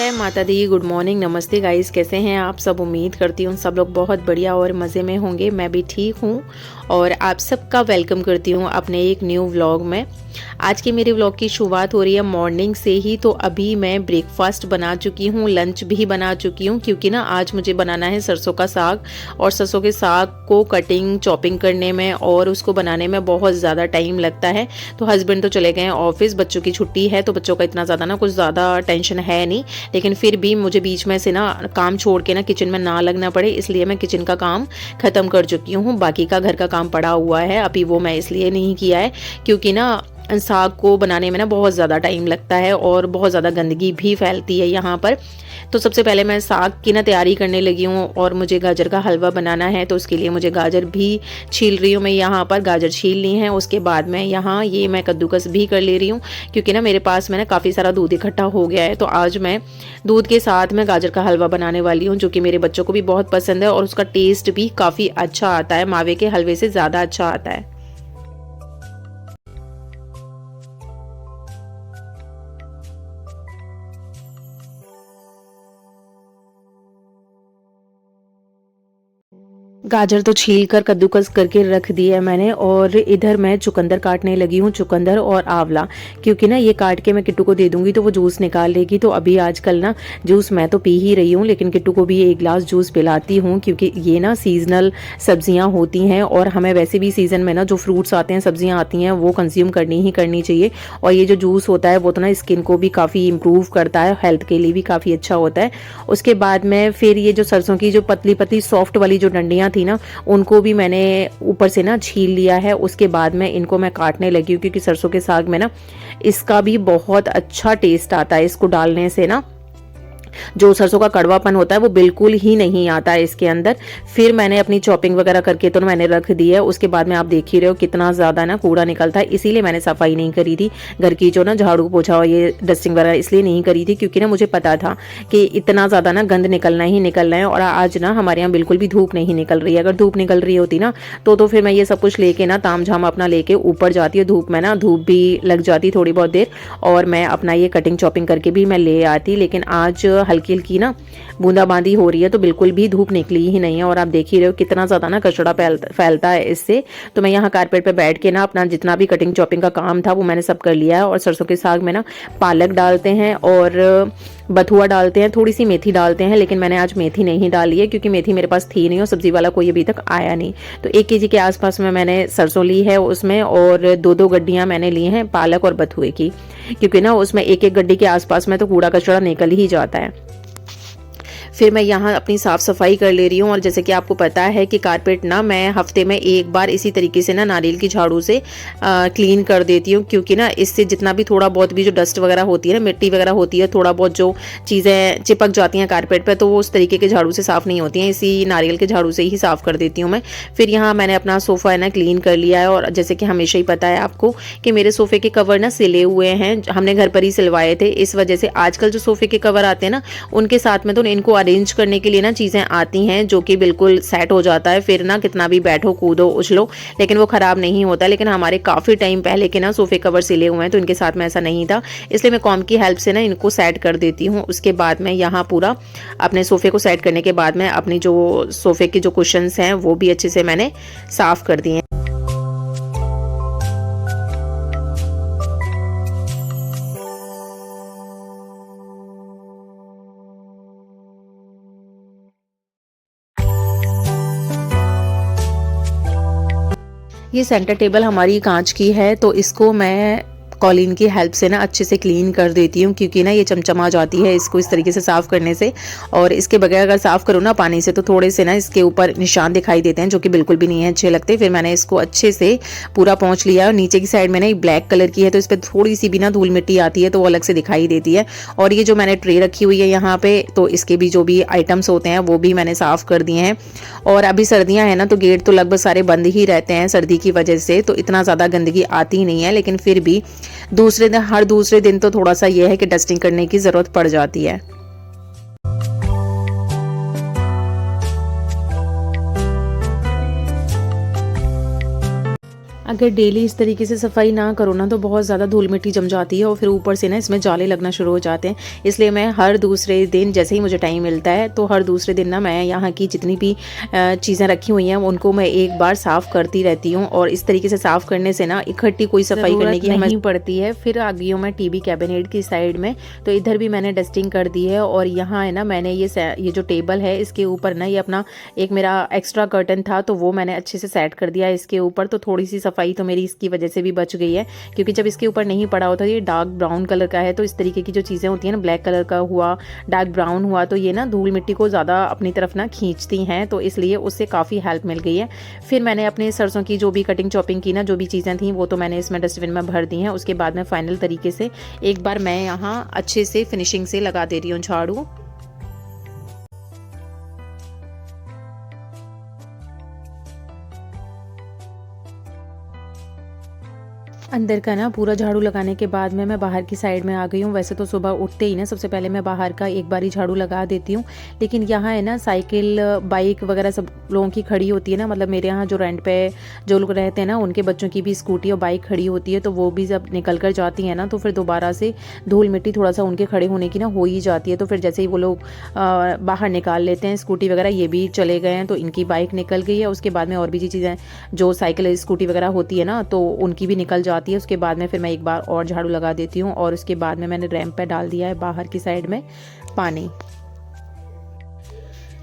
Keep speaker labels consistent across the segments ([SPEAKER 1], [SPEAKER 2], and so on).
[SPEAKER 1] जय माता दी। Good morning, नमस्ते गाइस, कैसे हैं आप सब। उम्मीद करती हूँ सब लोग बहुत बढ़िया और मज़े में होंगे। मैं भी ठीक हूँ और आप सबका वेलकम करती हूँ अपने एक न्यू व्लॉग में। आज के मेरे व्लॉग की शुरुआत हो रही है मॉर्निंग से ही। तो अभी मैं ब्रेकफास्ट बना चुकी हूँ, लंच भी बना चुकी हूँ, क्योंकि ना आज मुझे बनाना है सरसों का साग। और सरसों के साग को कटिंग चॉपिंग करने में और उसको बनाने में बहुत ज़्यादा टाइम लगता है। तो हस्बैंड तो चले गए हैं ऑफिस, बच्चों की छुट्टी है, तो बच्चों का इतना ज़्यादा ना कुछ ज़्यादा टेंशन है नहीं। लेकिन फिर भी मुझे बीच में से ना काम छोड़ के ना किचन में ना लगना पड़े, इसलिए मैं किचन का काम ख़त्म कर चुकी हूँ। बाकी का घर का काम पड़ा हुआ है, अभी वो मैं इसलिए नहीं किया है क्योंकि ना साग को बनाने में ना बहुत ज़्यादा टाइम लगता है और बहुत ज़्यादा गंदगी भी फैलती है यहाँ पर। तो सबसे पहले मैं साग की ना तैयारी करने लगी हूँ और मुझे गाजर का हलवा बनाना है, तो उसके लिए मुझे गाजर भी छील रही हूँ। मैं यहाँ पर गाजर छील ली हैं, उसके बाद में यहाँ ये मैं कद्दूकस भी कर ले रही हूँ, क्योंकि ना मेरे पास में ना काफ़ी सारा दूध इकट्ठा हो गया है। तो आज मैं दूध के साथ में गाजर का हलवा बनाने वाली हूँ, जो कि मेरे बच्चों को भी बहुत पसंद है और उसका टेस्ट भी काफ़ी अच्छा आता है, मावे के हलवे से ज़्यादा अच्छा आता है। गाजर तो छील कर कद्दूकस करके रख दिया है मैंने, और इधर मैं चुकंदर काटने लगी हूँ, चुकंदर और आंवला, क्योंकि ना ये काट के मैं किट्टू को दे दूंगी तो वो जूस निकाल लेगी। तो अभी आजकल ना जूस मैं तो पी ही रही हूँ, लेकिन किट्टू को भी एक गिलास जूस पिलाती हूँ, क्योंकि ये ना सीजनल सब्जियाँ होती हैं और हमें वैसे भी सीजन में ना जो फ्रूट्स आते हैं, सब्जियाँ आती हैं, वो कंज्यूम करनी ही करनी चाहिए। और ये जो जूस होता है वो तो ना स्किन को भी काफ़ी इम्प्रूव करता है, हेल्थ के लिए भी काफ़ी अच्छा होता है। उसके बाद में फिर ये जो सरसों की जो पतली पतली सॉफ्ट वाली जो डंडियाँ थी ना, उनको भी मैंने ऊपर से ना छील लिया है। उसके बाद में इनको मैं काटने लगी हूँ, क्योंकि सरसों के साग में ना इसका भी बहुत अच्छा टेस्ट आता है। इसको डालने से ना जो सरसों का कड़वापन होता है वो बिल्कुल ही नहीं आता है इसके अंदर। फिर मैंने अपनी चॉपिंग वगैरह करके तो मैंने रख दी है। उसके बाद में आप देख ही रहे हो कितना ज़्यादा ना कूड़ा निकलता है, इसीलिए मैंने सफाई नहीं करी थी घर की, जो ना झाड़ू पोछा और ये डस्टिंग वगैरह इसलिए नहीं करी थी, क्योंकि ना मुझे पता था कि इतना ज़्यादा ना गंद निकलना ही निकलना है। और आज ना हमारे यहाँ बिल्कुल भी धूप नहीं निकल रही है। अगर धूप निकल रही होती ना तो फिर मैं ये सब कुछ लेके ना ताम झाम अपना लेके ऊपर जाती है धूप में, ना धूप भी लग जाती थोड़ी बहुत देर, और मैं अपना ये कटिंग चॉपिंग करके भी मैं ले आती। लेकिन आज हल्की हल्की ना बूंदाबांदी हो रही है, तो बिल्कुल भी धूप निकली ही नहीं है। और आप देख ही रहे हो कितना ज़्यादा ना कचरा फैलता है इससे। तो मैं यहाँ कारपेट पे बैठ के ना अपना जितना भी कटिंग चॉपिंग का काम था वो मैंने सब कर लिया है। और सरसों के साग में ना पालक डालते हैं और बथुआ डालते हैं, थोड़ी सी मेथी डालते हैं, लेकिन मैंने आज मेथी नहीं डाली है क्योंकि मेथी मेरे पास थी नहीं और सब्जी वाला कोई अभी तक आया नहीं। तो 1 केजी के आसपास में मैंने सरसों ली है उसमें, और 2-2 गड्डियाँ मैंने ली हैं पालक और बथुए की, क्योंकि ना उसमें 1-1 गड्डी के आसपास में तो कूड़ा कचरा निकल ही जाता है। फिर मैं यहाँ अपनी साफ़ सफाई कर ले रही हूँ। और जैसे कि आपको पता है कि कारपेट ना मैं हफ्ते में एक बार इसी तरीके से ना नारियल की झाड़ू से क्लीन कर देती हूँ, क्योंकि ना इससे जितना भी थोड़ा बहुत भी जो डस्ट वगैरह होती है ना, मिट्टी वगैरह होती है, थोड़ा बहुत जो चीज़ें चिपक जाती हैं कारपेट पर, तो वो उस तरीके के झाड़ू से साफ़ नहीं होती हैं, इसी नारियल के झाड़ू से ही साफ़ कर देती हूँ मैं। फिर यहाँ मैंने अपना सोफ़ा है ना क्लीन कर लिया है। और जैसे कि हमेशा ही पता है आपको कि मेरे सोफ़े के कवर ना सिले हुए हैं, हमने घर पर ही सिलवाए थे। इस वजह से आजकल जो सोफ़े के कवर आते हैं ना, उनके साथ में तो इनको अरेंज करने के लिए ना चीज़ें आती हैं जो कि बिल्कुल सेट हो जाता है। फिर ना कितना भी बैठो कूदो उछलो, लेकिन वो ख़राब नहीं होता। लेकिन हमारे काफ़ी टाइम पहले के ना सोफ़े कवर सिले हुए हैं, तो इनके साथ में ऐसा नहीं था, इसलिए मैं कॉम की हेल्प से ना इनको सेट कर देती हूँ। उसके बाद में यहाँ पूरा अपने सोफ़े को सेट करने के बाद में अपनी जो सोफ़े के जो कुशन्स हैं वो भी अच्छे से मैंने साफ़ कर दिए हैं। ये सेंटर टेबल हमारी कांच की है, तो इसको मैं कॉलीन की हेल्प से ना अच्छे से क्लीन कर देती हूँ, क्योंकि ना ये चमचमा जाती है इसको इस तरीके से साफ़ करने से। और इसके बगैर अगर साफ़ करो ना पानी से तो थोड़े से ना इसके ऊपर निशान दिखाई देते हैं, जो कि बिल्कुल भी नहीं है अच्छे लगते। फिर मैंने इसको अच्छे से पूरा पोंछ लिया। और नीचे की साइड में ना एक ब्लैक कलर की है, तो इस पर थोड़ी सी भी ना धूल मिट्टी आती है तो वो अलग से दिखाई देती है। और ये जो मैंने ट्रे रखी हुई है यहाँ पे, तो इसके भी जो भी आइटम्स होते हैं वो भी मैंने साफ़ कर दिए हैं। और अभी सर्दियाँ हैं ना, तो गेट तो लगभग सारे बंद ही रहते हैं सर्दी की वजह से, तो इतना ज़्यादा गंदगी आती नहीं है। लेकिन फिर भी हर दूसरे दिन तो थोड़ा सा ये है कि डस्टिंग करने की ज़रूरत पड़ जाती है। अगर डेली इस तरीके से सफाई ना करो ना तो बहुत ज़्यादा धूल मिट्टी जम जाती है और फिर ऊपर से ना इसमें जाले लगना शुरू हो जाते हैं। इसलिए मैं हर दूसरे दिन जैसे ही मुझे टाइम मिलता है तो हर दूसरे दिन ना मैं यहाँ की जितनी भी चीज़ें रखी हुई हैं उनको मैं एक बार साफ़ करती रहती हूँ। और इस तरीके से साफ़ करने से ना इकट्ठी कोई सफाई करने की नहीं पड़ती है। फिर आ गई हूँ मैं टीवी कैबिनेट की साइड में, तो इधर भी मैंने डस्टिंग कर दी है। और यहाँ है ना मैंने ये जो टेबल है इसके ऊपर ना ये अपना एक मेरा एक्स्ट्रा कर्टन था तो वो मैंने अच्छे से सेट कर दिया है इसके ऊपर। तो थोड़ी सी सफाई तो मेरी इसकी वजह से भी बच गई है, क्योंकि जब इसके ऊपर नहीं पड़ा होता ये डार्क ब्राउन कलर का है तो इस तरीके की जो चीज़ें होती हैं ना, ब्लैक कलर का हुआ, डार्क ब्राउन हुआ, तो ये ना धूल मिट्टी को ज़्यादा अपनी तरफ ना खींचती हैं, तो इसलिए उससे काफ़ी हेल्प मिल गई है। फिर मैंने अपने सरसों की जो भी कटिंग चॉपिंग की ना, जो भी चीज़ें थी वो तो मैंने इसमें डस्टबिन में भर दी हैं। उसके बाद में फाइनल तरीके से एक बार मैं यहाँ अच्छे से फिनिशिंग से लगा दे रही हूँ झाड़ू। अंदर का ना पूरा झाड़ू लगाने के बाद में मैं बाहर की साइड में आ गई हूँ। वैसे तो सुबह उठते ही ना सबसे पहले मैं बाहर का एक बार ही झाड़ू लगा देती हूँ, लेकिन यहाँ है ना साइकिल बाइक वगैरह सब लोगों की खड़ी होती है ना, मतलब मेरे यहाँ जो रेंट पे जो लोग रहते हैं ना उनके बच्चों की भी स्कूटी और बाइक खड़ी होती है, तो वो भी जब निकल कर जाती है ना तो फिर दोबारा से धूल मिट्टी थोड़ा सा उनके खड़े होने की ना हो ही जाती है। तो फिर जैसे ही वो लोग बाहर निकाल लेते हैं स्कूटी वगैरह, ये भी चले गए हैं तो इनकी बाइक निकल गई है। उसके बाद में और भी चीज़ें जो साइकिल स्कूटी वगैरह होती है ना तो उनकी भी निकल जाती है। उसके बाद में फिर मैं एक बार और झाड़ू लगा देती हूँ और उसके बाद में मैंने रैंप पे डाल दिया है बाहर की साइड में पानी।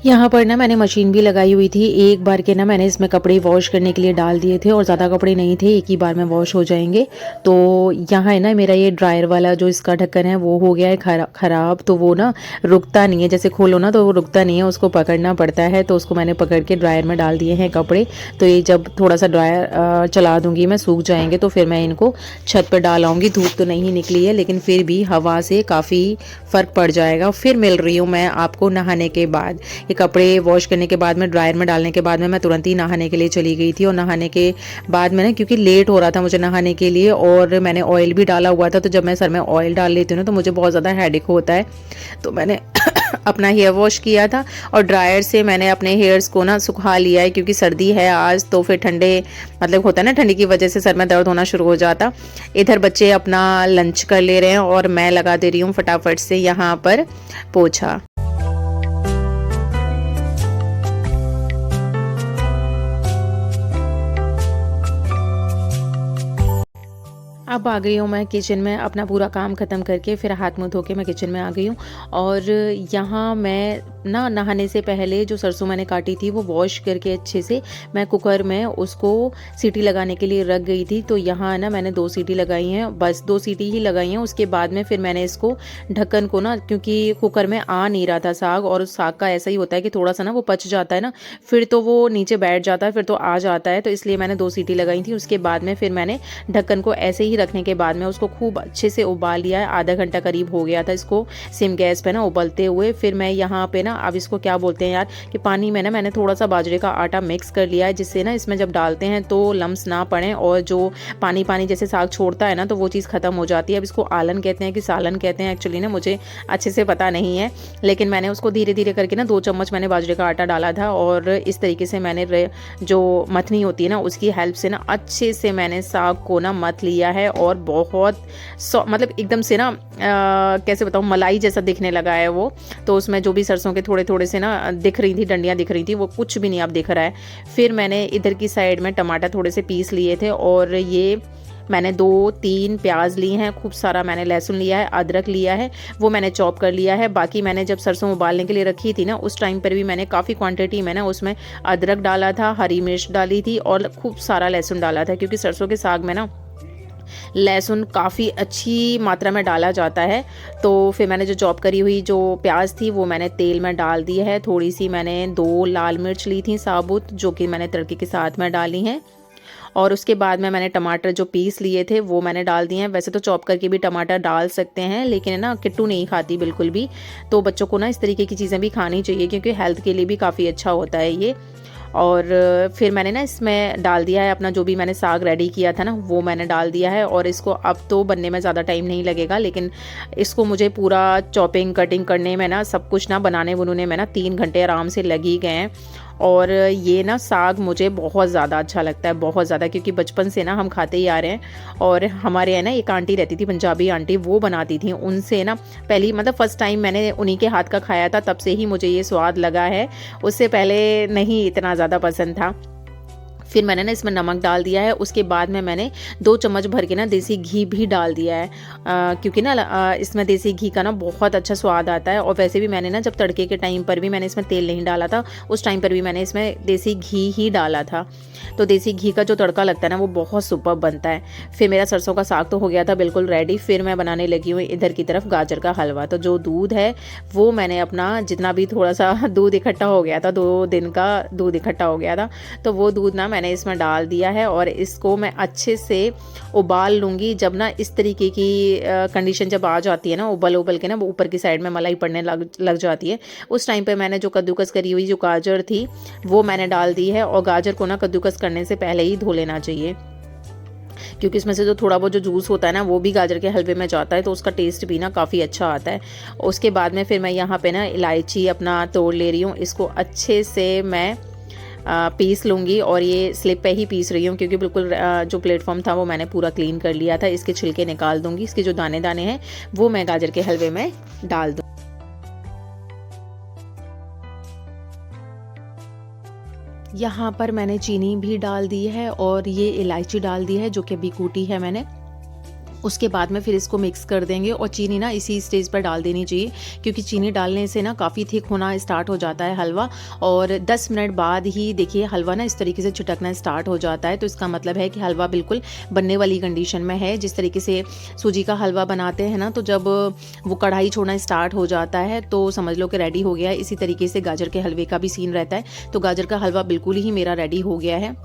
[SPEAKER 1] यहाँ पर ना मैंने मशीन भी लगाई हुई थी, एक बार के ना मैंने इसमें कपड़े वॉश करने के लिए डाल दिए थे और ज़्यादा कपड़े नहीं थे, एक ही बार में वॉश हो जाएंगे। तो यहाँ है ना मेरा ये ड्रायर वाला जो इसका ढक्कन है वो हो गया है ख़राब, तो वो ना रुकता नहीं है, जैसे खोलो ना तो वो रुकता नहीं है, उसको पकड़ना पड़ता है। तो उसको मैंने पकड़ के ड्रायर में डाल दिए हैं कपड़े। तो ये जब थोड़ा सा ड्रायर चला दूँगी मैं, सूख जाएंगे तो फिर मैं इनको छत पर डाल आऊँगी। धूप तो नहीं निकली है लेकिन फिर भी हवा से काफ़ी फ़र्क पड़ जाएगा। फिर मिल रही हूँ मैं आपको नहाने के बाद। ये कपड़े वॉश करने के बाद में ड्रायर में डालने के बाद में मैं तुरंत ही नहाने के लिए चली गई थी। और नहाने के बाद में ना क्योंकि लेट हो रहा था मुझे नहाने के लिए और मैंने ऑयल भी डाला हुआ था, तो जब मैं सर में ऑयल डाल लेती हूँ ना तो मुझे बहुत ज़्यादा हेडेक होता है। तो मैंने अपना हेयर वॉश किया था और ड्रायर से मैंने अपने हेयर्स को ना सुखा लिया है, क्योंकि सर्दी है आज तो फिर ठंडे मतलब होता है ना, ठंडी की वजह से सर में दर्द होना शुरू हो जाता। इधर बच्चे अपना लंच कर ले रहे हैं और मैं लगा दे रही हूँ फटाफट से यहाँ पर पोछा। अब आ गई हूँ मैं किचन में, अपना पूरा काम ख़त्म करके फिर हाथ मुँह धो के मैं किचन में आ गई हूँ। और यहाँ मैं ना नहाने से पहले जो सरसों मैंने काटी थी वो वॉश करके अच्छे से मैं कुकर में उसको सीटी लगाने के लिए रख गई थी। तो यहाँ ना मैंने 2 सीटी लगाई हैं, बस 2 सीटी ही लगाई हैं। उसके बाद में फिर मैंने इसको ढक्कन को ना, क्योंकि कुकर में आ नहीं रहा था साग, और उस साग का ऐसा ही होता है कि थोड़ा सा ना वो पच जाता है ना, फिर तो वो नीचे बैठ जाता है, फिर तो आ जाता है, तो इसलिए मैंने 2 सीटी लगाई थी। उसके बाद में फिर मैंने ढक्कन को ऐसे ही रखने के बाद में उसको खूब अच्छे से उबाल लिया है। आधा घंटा करीब हो गया था इसको सिम गैस पे ना उबलते हुए। फिर मैं यहाँ पे ना, अब इसको क्या बोलते हैं यार, कि पानी में ना मैंने थोड़ा सा बाजरे का आटा मिक्स कर लिया है, जिससे ना इसमें जब डालते हैं तो लम्स ना पड़े और जो पानी पानी जैसे साग छोड़ता है ना तो वो चीज़ खत्म हो जाती है। अब इसको आलन कहते हैं कि सालन कहते हैं एक्चुअली ना, मुझे अच्छे से पता नहीं है, लेकिन मैंने उसको धीरे धीरे करके ना 2 चम्मच मैंने बाजरे का आटा डाला था और इस तरीके से मैंने जो मथनी होती है ना उसकी हेल्प से ना अच्छे से मैंने साग को ना मथ लिया है। और बहुत मतलब एकदम से ना कैसे बताऊँ, मलाई जैसा दिखने लगा है वो। तो उसमें जो भी सरसों के थोड़े थोड़े से ना दिख रही थी, डंडियाँ दिख रही थी, वो कुछ भी नहीं अब दिख रहा है। फिर मैंने इधर की साइड में टमाटर थोड़े से पीस लिए थे और ये मैंने 2-3 प्याज ली हैं, खूब सारा मैंने लहसुन लिया है, अदरक लिया है, वो मैंने चॉप कर लिया है। बाकी मैंने जब सरसों उबालने के लिए रखी थी ना उस टाइम पर भी मैंने काफ़ी क्वांटिटी में ना उसमें अदरक डाला था, हरी मिर्च डाली थी और खूब सारा लहसुन डाला था, क्योंकि सरसों के साग में ना लहसुन काफ़ी अच्छी मात्रा में डाला जाता है। तो फिर मैंने जो चॉप करी हुई जो प्याज थी वो मैंने तेल में डाल दी है। थोड़ी सी मैंने 2 लाल मिर्च ली थी साबुत, जो कि मैंने तड़के के साथ में डाली हैं। और उसके बाद में मैंने टमाटर जो पीस लिए थे वो मैंने डाल दिए हैं। वैसे तो चॉप करके भी टमाटर डाल सकते हैं, लेकिन ना किट्टू नहीं खाती बिल्कुल भी, तो बच्चों को ना इस तरीके की चीज़ें भी खानी चाहिए, क्योंकि हेल्थ के लिए भी काफ़ी अच्छा होता है ये। और फिर मैंने ना इसमें डाल दिया है अपना जो भी मैंने साग रेडी किया था ना, वो मैंने डाल दिया है। और इसको अब तो बनने में ज़्यादा टाइम नहीं लगेगा, लेकिन इसको मुझे पूरा चॉपिंग कटिंग करने में ना, सब कुछ ना बनाने बनाने में ना 3 घंटे आराम से लग ही गए हैं। और ये ना साग मुझे बहुत ज़्यादा अच्छा लगता है, बहुत ज़्यादा, क्योंकि बचपन से ना हम खाते ही आ रहे हैं। और हमारे यहाँ ना एक आंटी रहती थी, पंजाबी आंटी, वो बनाती थी। उनसे ना पहली मतलब फ़र्स्ट टाइम मैंने उन्हीं के हाथ का खाया था, तब से ही मुझे ये स्वाद लगा है। उससे पहले नहीं इतना ज़्यादा पसंद था। फिर मैंने ना इसमें नमक डाल दिया है। उसके बाद में मैंने 2 चम्मच भर के ना देसी घी भी डाल दिया है, क्योंकि ना इसमें देसी घी का ना बहुत अच्छा स्वाद आता है। और वैसे भी मैंने ना जब तड़के के टाइम पर भी मैंने इसमें तेल नहीं डाला था, उस टाइम पर भी मैंने इसमें देसी घी ही डाला था। तो देसी घी का जो तड़का लगता है ना वो बहुत सुपर्ब बनता है। फिर मेरा सरसों का साग तो हो गया था बिल्कुल रेडी। फिर मैं बनाने लगी हूँ इधर की तरफ गाजर का हलवा। तो जो दूध है वो मैंने अपना जितना भी थोड़ा सा दूध इकट्ठा हो गया था, 2 दिन का दूध इकट्ठा हो गया था, तो वो दूध ना मैंने इसमें डाल दिया है। और इसको मैं अच्छे से उबाल लूँगी। जब ना इस तरीके की कंडीशन जब आ जाती है ना, उबल उबल के ना वो ऊपर की साइड में मलाई पड़ने लग जाती है, उस टाइम पे मैंने जो कद्दूकस करी हुई जो गाजर थी वो मैंने डाल दी है। और गाजर को ना कद्दूकस करने से पहले ही धो लेना चाहिए, क्योंकि इसमें से जो थोड़ा बहुत जो जूस होता है ना वो भी गाजर के हलवे में जाता है, तो उसका टेस्ट भी ना काफ़ी अच्छा आता है। उसके बाद में फिर मैं यहाँ पे ना इलायची अपना तोड़ ले रही हूँ। इसको अच्छे से मैं पीस लूँगी। और ये स्लिप पे ही पीस रही हूँ, क्योंकि बिल्कुल जो प्लेटफॉर्म था वो मैंने पूरा क्लीन कर लिया था। इसके छिलके निकाल दूँगी, इसके जो दाने दाने हैं वो मैं गाजर के हलवे में डाल दूँ। यहाँ पर मैंने चीनी भी डाल दी है और ये इलायची डाल दी है, जो कि अभी कूटी है मैंने। उसके बाद में फिर इसको मिक्स कर देंगे। और चीनी ना इसी स्टेज पर डाल देनी चाहिए, क्योंकि चीनी डालने से ना काफ़ी थिक होना स्टार्ट हो जाता है हलवा। और 10 मिनट बाद ही देखिए हलवा ना इस तरीके से छिटकना स्टार्ट हो जाता है, तो इसका मतलब है कि हलवा बिल्कुल बनने वाली कंडीशन में है। जिस तरीके से सूजी का हलवा बनाते हैं ना, तो जब वो कढ़ाई छोड़ना स्टार्ट हो जाता है तो समझ लो कि रेडी हो गया है। इसी तरीके से गाजर के हलवे का भी सीन रहता है। तो गाजर का हलवा बिल्कुल ही मेरा रेडी हो गया है।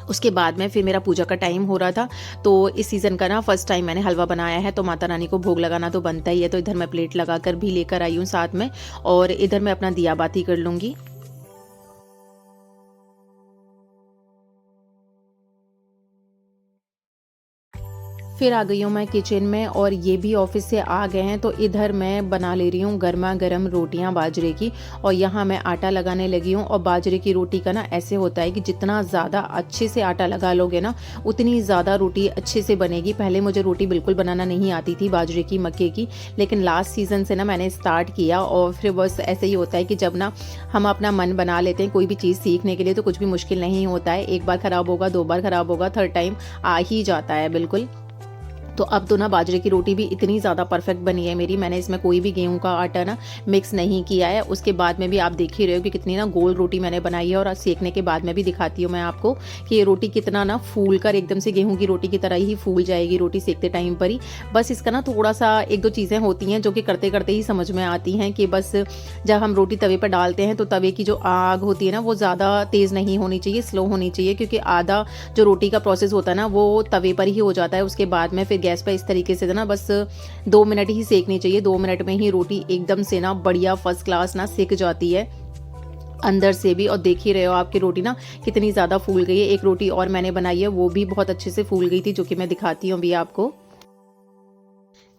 [SPEAKER 1] उसके बाद में फिर मेरा पूजा का टाइम हो रहा था, तो इस सीज़न का ना फर्स्ट टाइम मैंने हलवा बनाया है, तो माता रानी को भोग लगाना तो बनता ही है। तो इधर मैं प्लेट लगाकर भी लेकर आई हूँ साथ में, और इधर मैं अपना दिया बाती कर लूँगी। फिर आ गई हूँ मैं किचन में, और ये भी ऑफिस से आ गए हैं। तो इधर मैं बना ले रही हूँ गर्मा गर्म रोटियाँ बाजरे की, और यहाँ मैं आटा लगाने लगी हूँ। और बाजरे की रोटी का ना ऐसे होता है कि जितना ज़्यादा अच्छे से आटा लगा लोगे ना, उतनी ज़्यादा रोटी अच्छे से बनेगी। पहले मुझे रोटी बिल्कुल बनाना नहीं आती थी बाजरे की, मक्के की, लेकिन लास्ट सीज़न से ना मैंने स्टार्ट किया। और फिर बस ऐसे ही होता है कि जब ना हम अपना मन बना लेते हैं कोई भी चीज़ सीखने के लिए, तो कुछ भी मुश्किल नहीं होता है। एक बार ख़राब होगा, 2 बार ख़राब होगा, थर्ड टाइम आ ही जाता है बिल्कुल। तो अब तो ना बाजरे की रोटी भी इतनी ज़्यादा परफेक्ट बनी है मेरी। मैंने इसमें कोई भी गेहूं का आटा ना मिक्स नहीं किया है। उसके बाद में भी आप देख ही रहे हो कि कितनी ना गोल रोटी मैंने बनाई है। और सेकने के बाद में भी दिखाती हूँ मैं आपको कि ये रोटी कितना ना फूल कर एकदम से गेहूं की रोटी की तरह ही फूल जाएगी रोटी सेकते टाइम पर ही। बस इसका ना थोड़ा सा 1-2 चीज़ें होती हैं जो कि करते करते ही समझ में आती हैं, कि बस जब हम रोटी तवे पर डालते हैं तो तवे की जो आग होती है ना वो ज़्यादा तेज़ नहीं होनी चाहिए, स्लो होनी चाहिए, क्योंकि आधा जो रोटी का प्रोसेस होता है ना वो तवे पर ही हो जाता है। उसके बाद में फिर गैस पर इस तरीके से ना बस 2 मिनट ही सेकनी चाहिए। 2 मिनट में ही रोटी एकदम से ना बढ़िया फर्स्ट क्लास ना सिक जाती है अंदर से भी। और देख ही रहे हो आपकी रोटी ना कितनी ज़्यादा फूल गई है। एक रोटी और मैंने बनाई है, वो भी बहुत अच्छे से फूल गई थी, जो कि मैं दिखाती हूँ अभी आपको।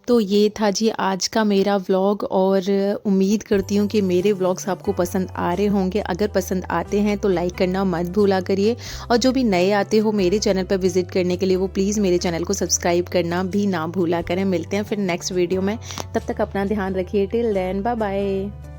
[SPEAKER 1] तो ये था जी आज का मेरा व्लॉग, और उम्मीद करती हूँ कि मेरे व्लॉग्स आपको पसंद आ रहे होंगे। अगर पसंद आते हैं तो लाइक करना मत भूला करिए, और जो भी नए आते हो मेरे चैनल पर विजिट करने के लिए, वो प्लीज़ मेरे चैनल को सब्सक्राइब करना भी ना भूला करें। मिलते हैं फिर नेक्स्ट वीडियो में, तब तक अपना ध्यान रखिए। Till then bye bye.